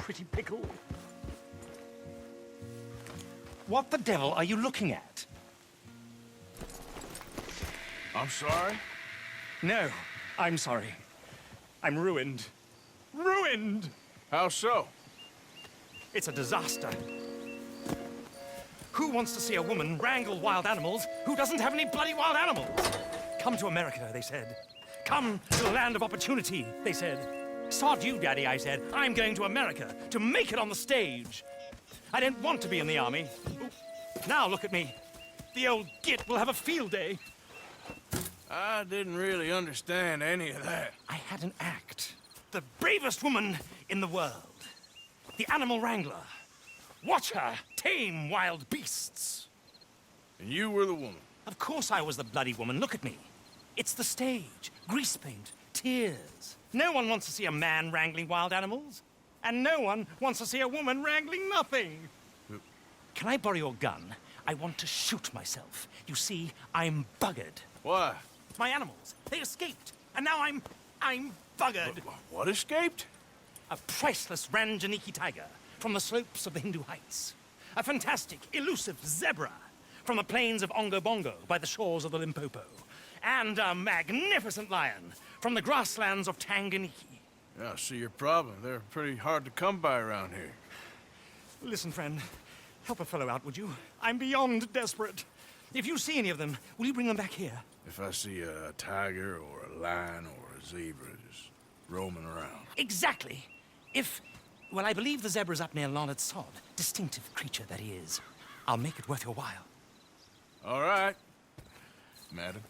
pretty pickle. What the devil are you looking at? I'm sorry? No, I'm sorry. I'm ruined. Ruined! How so? It's a disaster. Who wants to see a woman wrangle wild animals who doesn't have any bloody wild animals? Come to America, they said. Come to the land of opportunity, they said. Sod you, Daddy, I said. I'm going to America to make it on the stage. I didn't want to be in the army. Now look at me. The old git will have a field day. I didn't really understand any of that. I had an act. The bravest woman in the world. The animal wrangler. Watch her tame wild beasts. And you were the woman. Of course I was the bloody woman. Look at me. It's the stage. Grease paint. Tears. No one wants to see a man wrangling wild animals. And no one wants to see a woman wrangling nothing. Can I borrow your gun? I want to shoot myself. You see, I'm buggered. Why? My animals, they escaped. And now I'm buggered. What escaped? A priceless Ranjaniki tiger from the slopes of the Hindu Heights. A fantastic, elusive zebra from the plains of Ongo Bongo by the shores of the Limpopo. And a magnificent lion from the grasslands of Tanganyika. Yeah, I see your problem. They're pretty hard to come by around here. Listen, friend, help a fellow out, would you? I'm beyond desperate. If you see any of them, will you bring them back here? If I see a tiger or a lion or a zebra just roaming around. Exactly. Well, I believe the zebra's up near Larned Sod. Distinctive creature that he is. I'll make it worth your while. All right, madam.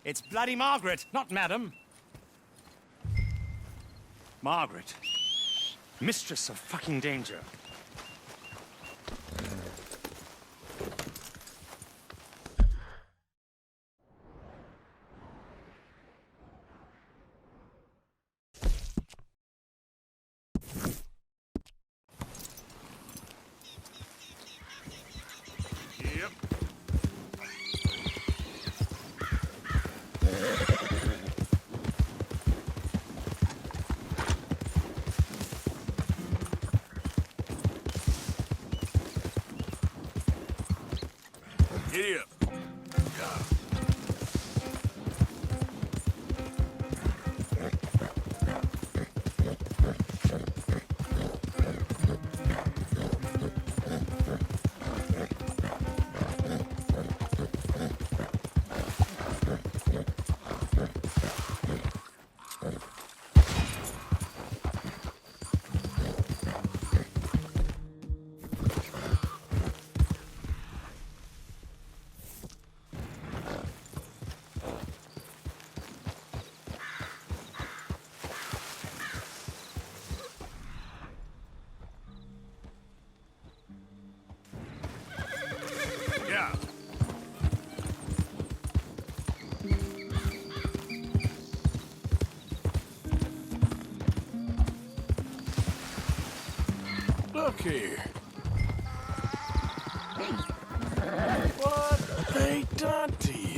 It's bloody Margaret, not madam. Margaret. Mistress of fucking danger. Yep. Giddy up. Yeah. Look here. What have they done to you?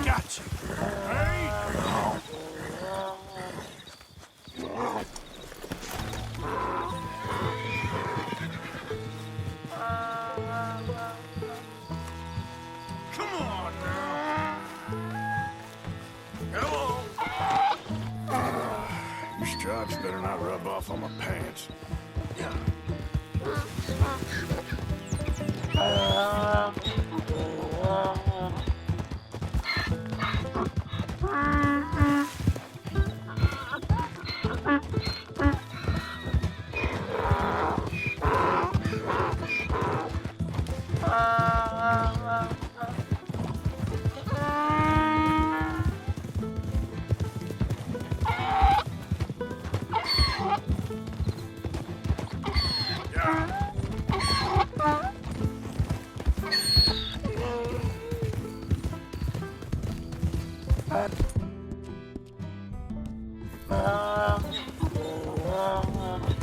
Gotcha. Hey. Come on now. Come on. Your stripes better not rub off on my pants. Yeah.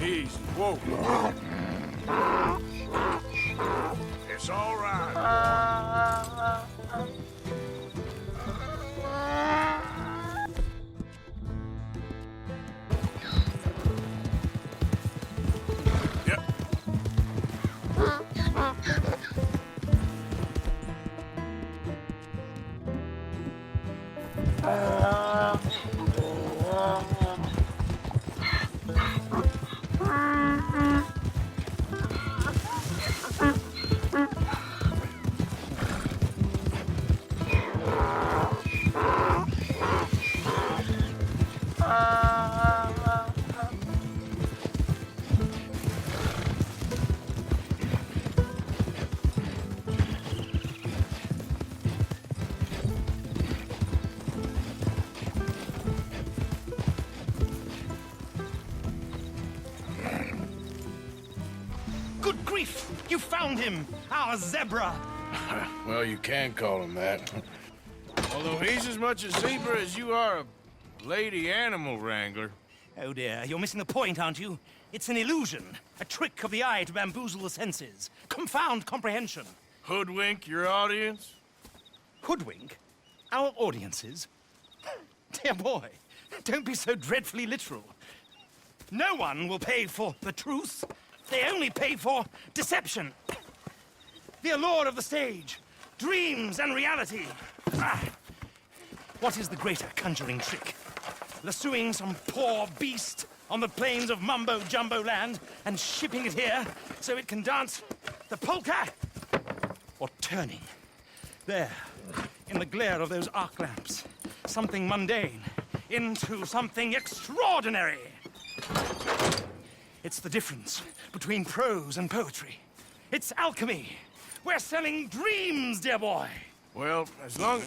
Easy. Whoa. It's all right. Yep. Good grief! You found him! Our zebra! Well, you can call him that. Although he's as much a zebra as you are a lady animal wrangler. Oh dear, you're missing the point, aren't you? It's an illusion. A trick of the eye to bamboozle the senses. Confound comprehension. Hoodwink your audience? Hoodwink? Our audiences? Dear boy, don't be so dreadfully literal. No one will pay for the truth. They only pay for deception. The allure of the stage, dreams and reality. Ah. What is the greater conjuring trick? Lassoing some poor beast on the plains of mumbo-jumbo land and shipping it here so it can dance the polka? Or turning, there, in the glare of those arc lamps, something mundane into something extraordinary? It's the difference between prose and poetry. It's alchemy. We're selling dreams, dear boy. Well, as long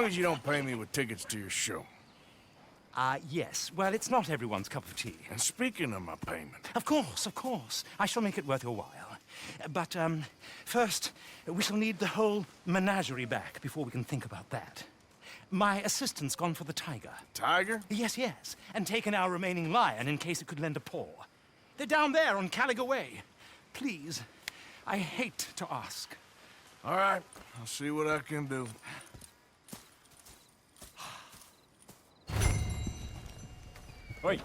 as you don't pay me with tickets to your show. Yes. Well, it's not everyone's cup of tea. And speaking of my payment, Of course, of course. I shall make it worth your while. But, first, we shall need the whole menagerie back before we can think about that. My assistant's gone for the tiger. Tiger? Yes, yes. And taken our remaining lion in case it could lend a paw. They're down there on Caliga Way. Please, I hate to ask. All right, I'll see what I can do. Oi.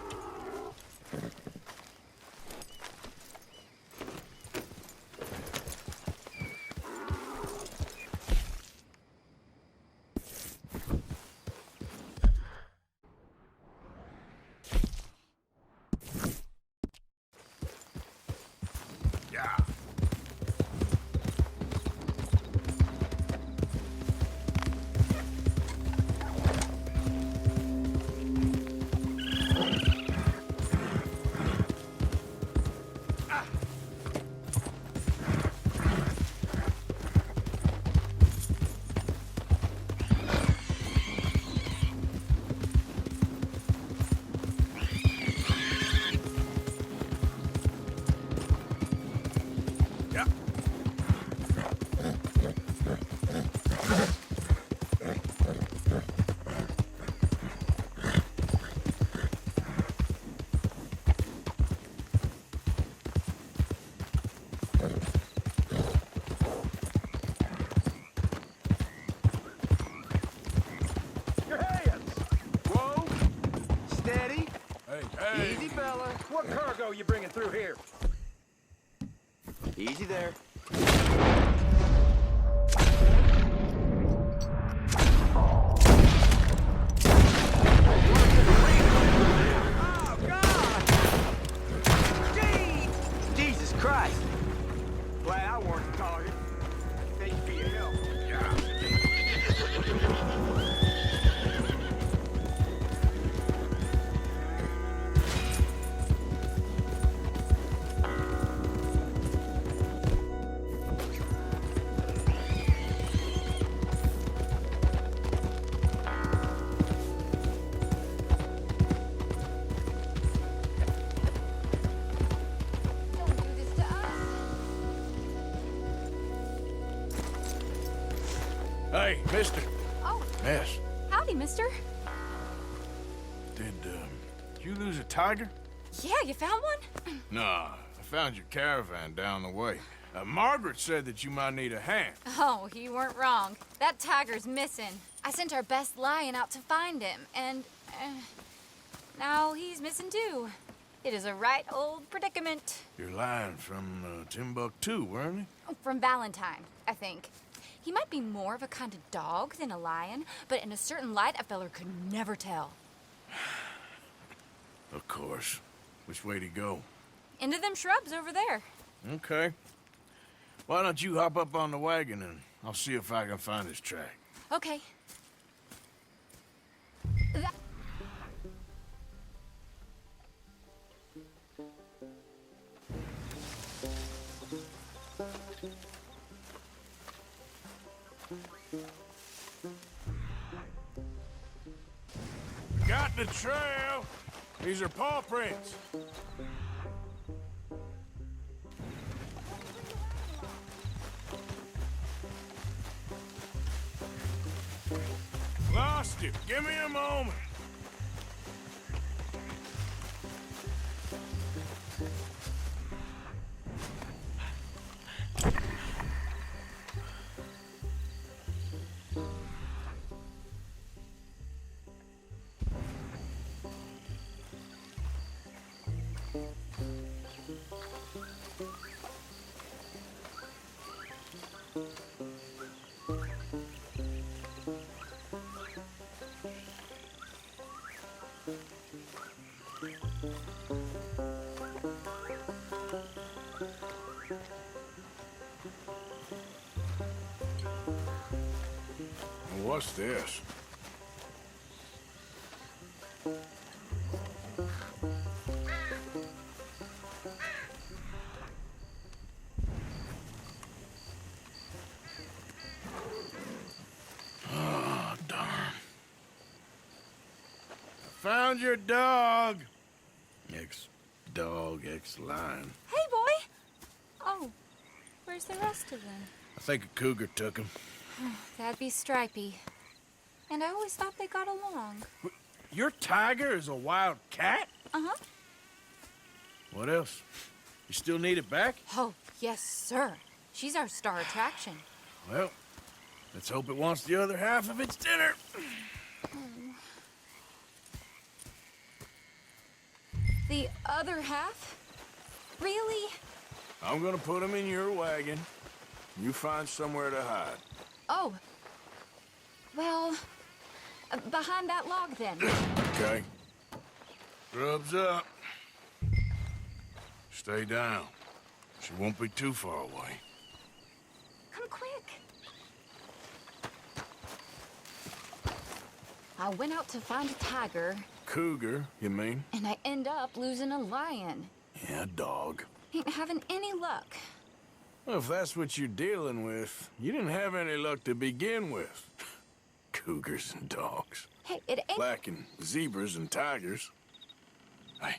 Yeah. Yeah. Your hands! Whoa! Steady! Hey. Easy, fella. What cargo you bringing through here? Easy there. Oh, God! Jesus Christ! Glad I weren't the target. Thank you for your help. Don't do this to us. Hey, mister. Oh, Yes. howdy, mister. Did Did you lose a tiger? Yeah, you found one? Nah, I found your caravan down the way. Margaret said that you might need a hand. Oh, you weren't wrong. That tiger's missing. I sent our best lion out to find him, and now he's missing too. It is a right old predicament. You're lying from Timbuktu, weren't you? From Valentine, I think. He might be more of a kind of dog than a lion, but in a certain light, a feller could never tell. Of course. Which way to go? Into them shrubs over there. Okay. Why don't you hop up on the wagon and I'll see if I can find his track. Okay. That Got the trail! These are paw prints. Lost it. Give me a moment. What's this? Oh, darn. Found your dog. Ex-dog, ex-lion. Hey, boy! Oh, where's the rest of them? I think a cougar took him. That'd be Stripey. And I always thought they got along. Your tiger is a wild cat? Uh-huh. What else? You still need it back? Oh, yes, sir. She's our star attraction. Well, let's hope it wants the other half of its dinner. The other half? Really? I'm gonna put him in your wagon. You find somewhere to hide. Oh. Well, behind that log, then. Okay. Grub's up. Stay down. She won't be too far away. Come quick. I went out to find a tiger, Cougar, you mean? and I end up losing a lion. Yeah, dog. Ain't having any luck. Well, if that's what you're dealing with, you didn't have any luck to begin with. Cougars and dogs. Hey, it ain't... Lacking zebras and tigers. Hey,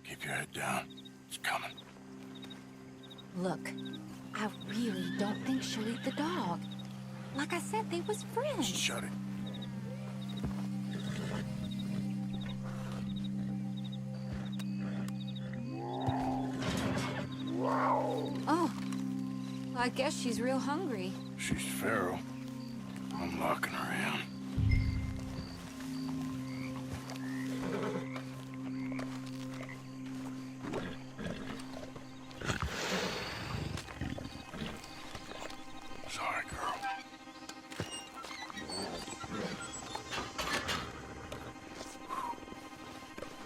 keep your head down. It's coming. Look, I really don't think she'll eat the dog. Like I said, they was friends. Shut it. Oh, I guess she's real hungry. She's feral. I'm locking her in. Sorry, girl.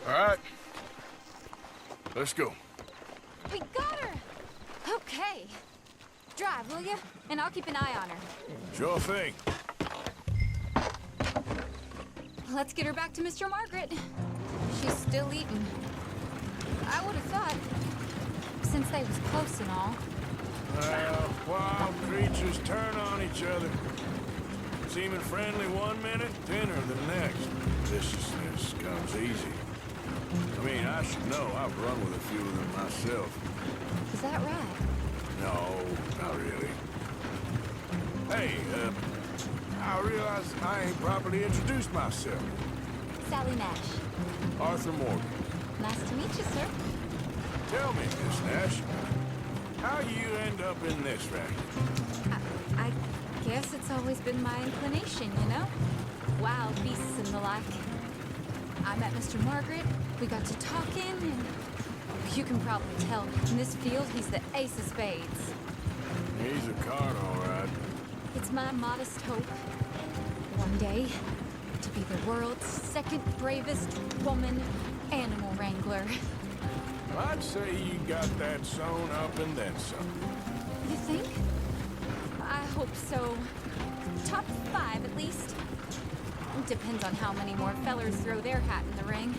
All right. Let's go. We got her! Okay. Drive, will you? And I'll keep an eye on her. Sure thing. Let's get her back to Mr. Margaret. She's still eating. I would have thought, since they was close and all. Well, wild creatures turn on each other. Seeming friendly one minute, dinner the next. Viciousness comes easy. I mean, I should know. I've run with a few of them myself. Is that right? No, not really. Hey, I realize I ain't properly introduced myself. Sally Nash. Arthur Morgan. Nice to meet you, sir. Tell me, Miss Nash, how you end up in this racket? I guess it's always been my inclination, you know? Wild beasts and the like. I met Mr. Margaret, we got to talking, and you can probably tell, in this field, he's the ace of spades. He's a card, all right. It's my modest hope, one day, to be the world's second bravest woman animal wrangler. I'd say you got that sewn up and then some. You think? I hope so. Top 5, at least. Depends on how many more fellers throw their hat in the ring.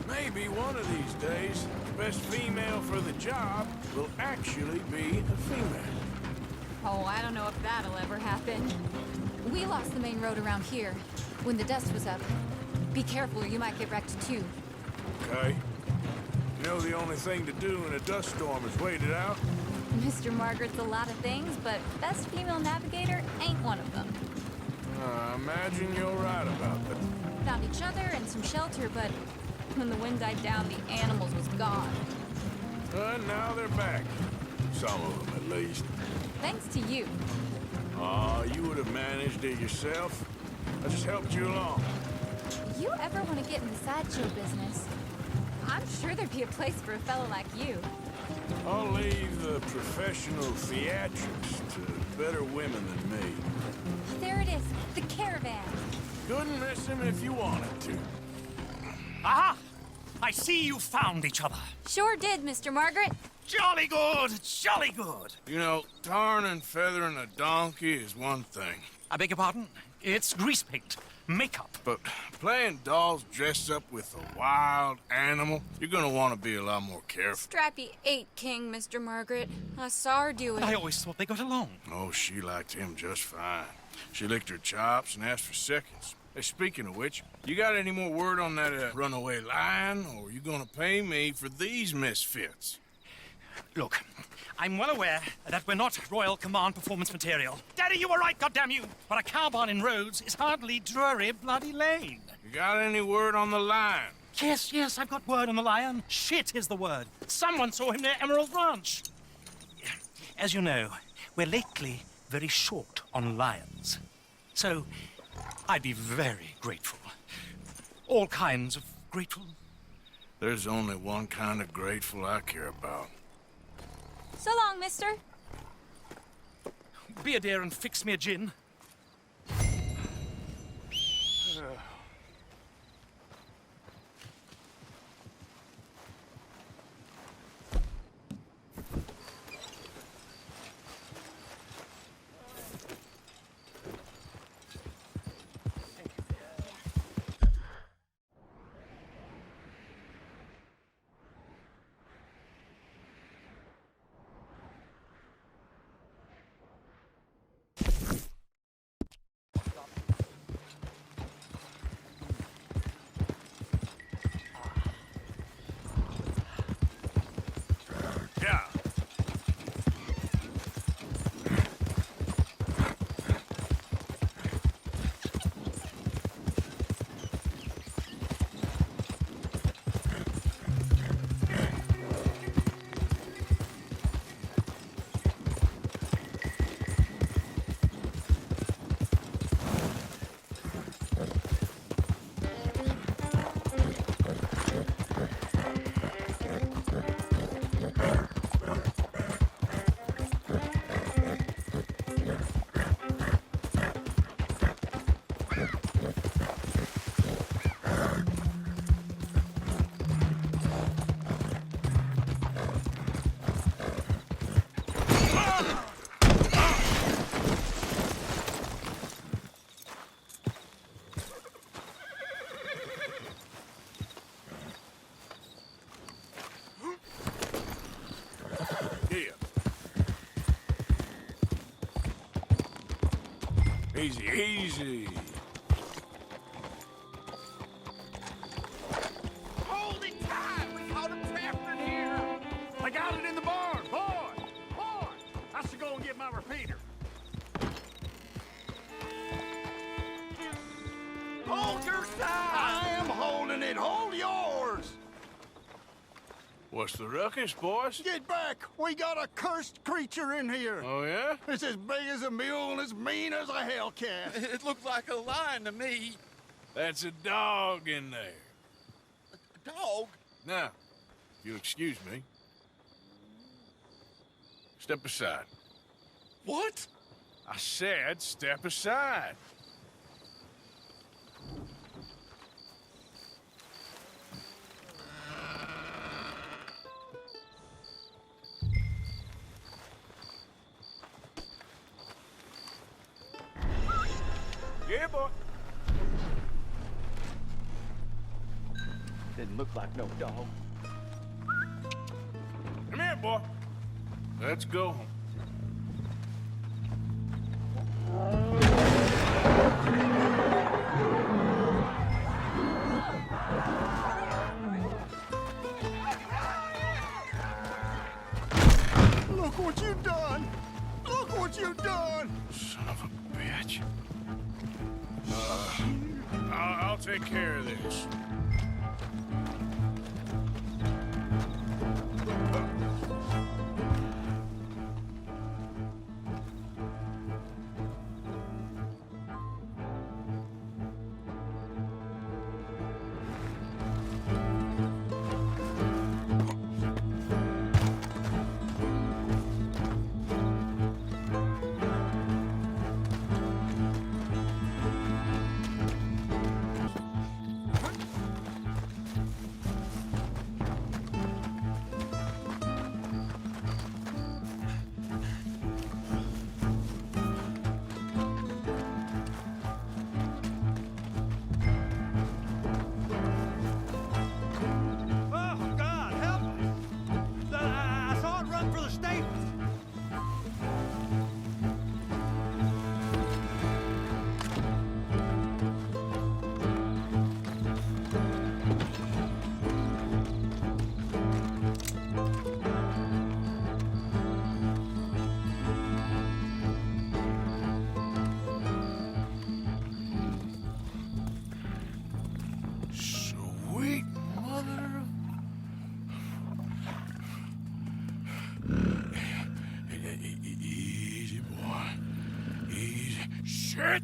Maybe one of these days, the best female for the job will actually be a female. Oh, I don't know if that'll ever happen. We lost the main road around here when the dust was up. Be careful or you might get wrecked too. Okay? You know the only thing to do in a dust storm is wait it out? Mr. Margaret's a lot of things, but best female navigator ain't one of them. I imagine you're right about that. Found each other and some shelter, but when the wind died down, the animals was gone. And now they're back. Some of them, at least. Thanks to you. Aw, you would have managed it yourself. I just helped you along. You ever want to get in the sideshow business? I'm sure there'd be a place for a fellow like you. I'll leave the professional theatrics to better women than me. There it is, the caravan. Couldn't miss him if you wanted to. Aha! I see you found each other. Sure did, Mr. Margaret. Jolly good, jolly good. You know, tarring and feathering a donkey is one thing. I beg your pardon? It's grease paint, makeup. But playing dolls dressed up with a wild animal, you're gonna want to be a lot more careful. Strappy ate King, Mr. Margaret. I saw her do it. I always thought they got along. Oh, she liked him just fine. She licked her chops and asked for seconds. Hey, speaking of which, you got any more word on that runaway lion, or are you gonna pay me for these misfits? Look, I'm well aware that we're not Royal Command performance material. Daddy, you were right, goddamn you! But a cow barn in Rhodes is hardly Drury Bloody Lane. You got any word on the lion? Yes, I've got word on the lion. Shit is the word. Someone saw him near Emerald Ranch. As you know, we're lately very short on lions. So, I'd be very grateful. All kinds of grateful. There's only one kind of grateful I care about. So long, mister. Be a dear and fix me a gin. Yeah. Easy, easy. Hold it tight! We caught him trapped in here! I got it in the barn. Boy! Boy! I should go and get my repeater. Hold your side! I am What's the ruckus, boys? Get back! We got a cursed creature in here! Oh, yeah? It's as big as a mule and as mean as a hellcat. It looked like a lion to me. That's a dog in there. A dog? Now, if you'll excuse me. Step aside. What? I said step aside. Yeah, boy. Didn't look like no dog. Come here, boy. Let's go home. Look what you done! Look what you done! Son of a bitch. I'll take care of this. Oh, God, help me! I saw it run for the stables. Sweet mother of... Easy, boy. Easy. Shit!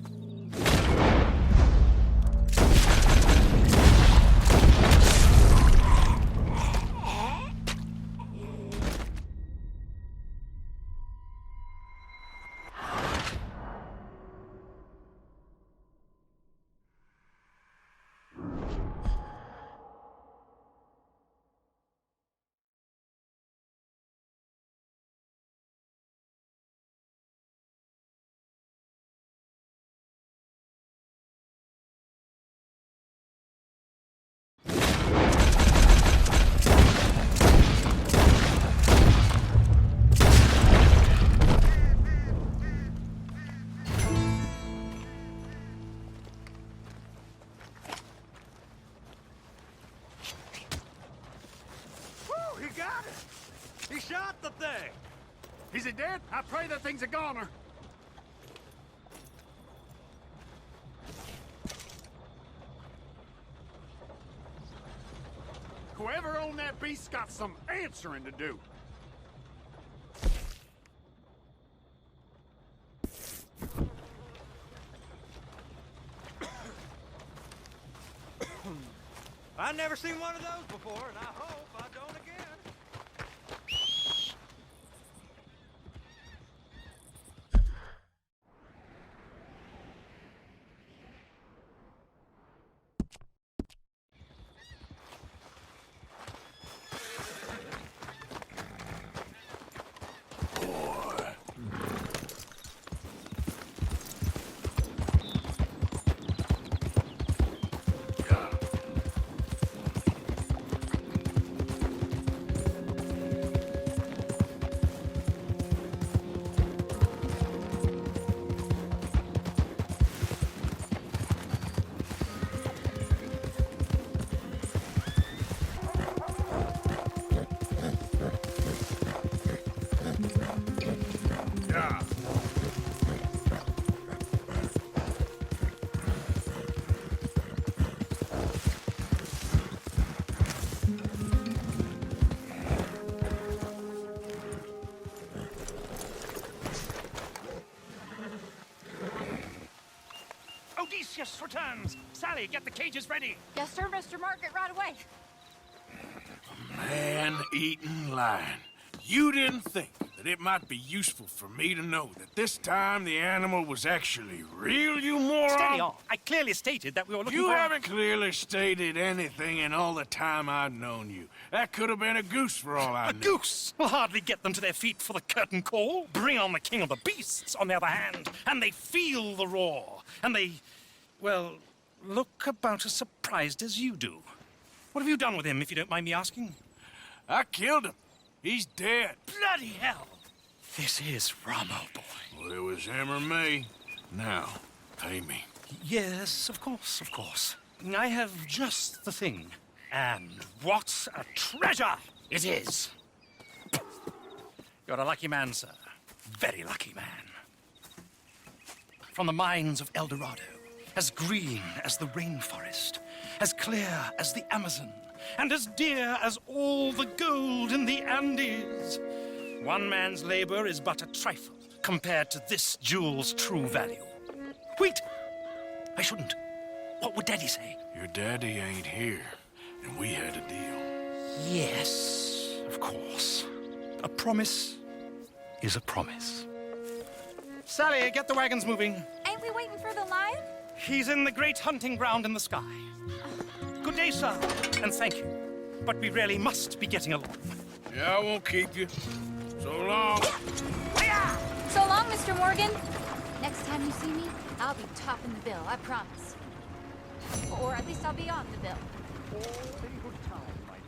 Woo, he got it! He shot the thing! Is it dead? I pray that thing's a goner. Whoever owned that beast's got some answering to do. I've never seen one of those before, and I hope I don't again. Chris returns. Sally, get the cages ready. Yes, sir, Mr. Margaret, right away. Man-eating lion. You didn't think that it might be useful for me to know that this time the animal was actually real, you moron? Steady on. I clearly stated that we were looking You for... haven't clearly stated anything in all the time I've known you. That could have been a goose for all I A knew. goose will hardly get them to their feet for the curtain call. Bring on the king of the beasts, on the other hand, and they feel the roar. And they, well, look about as surprised as you do. What have you done with him, if you don't mind me asking? I killed him. He's dead. Bloody hell! This is Ramo, boy. Well, it was him or me. Now, pay me. Yes, of course, of course. I have just the thing. And what a treasure it is! You're a lucky man, sir. Very lucky man. From the mines of El Dorado, as green as the rainforest, as clear as the Amazon, and as dear as all the gold in the Andes. One man's labor is but a trifle compared to this jewel's true value. Wait! I shouldn't. What would Daddy say? Your daddy ain't here, and we had a deal. Yes, of course. A promise is a promise. Sally, get the wagons moving. Ain't we waiting for the lion? He's in the great hunting ground in the sky. Good day, sir, and thank you. But we really must be getting along. Yeah, I won't keep you. So long. So long, Mr. Morgan. Next time you see me, I'll be topping the bill, I promise. Or at least I'll be on the bill. All in good time, my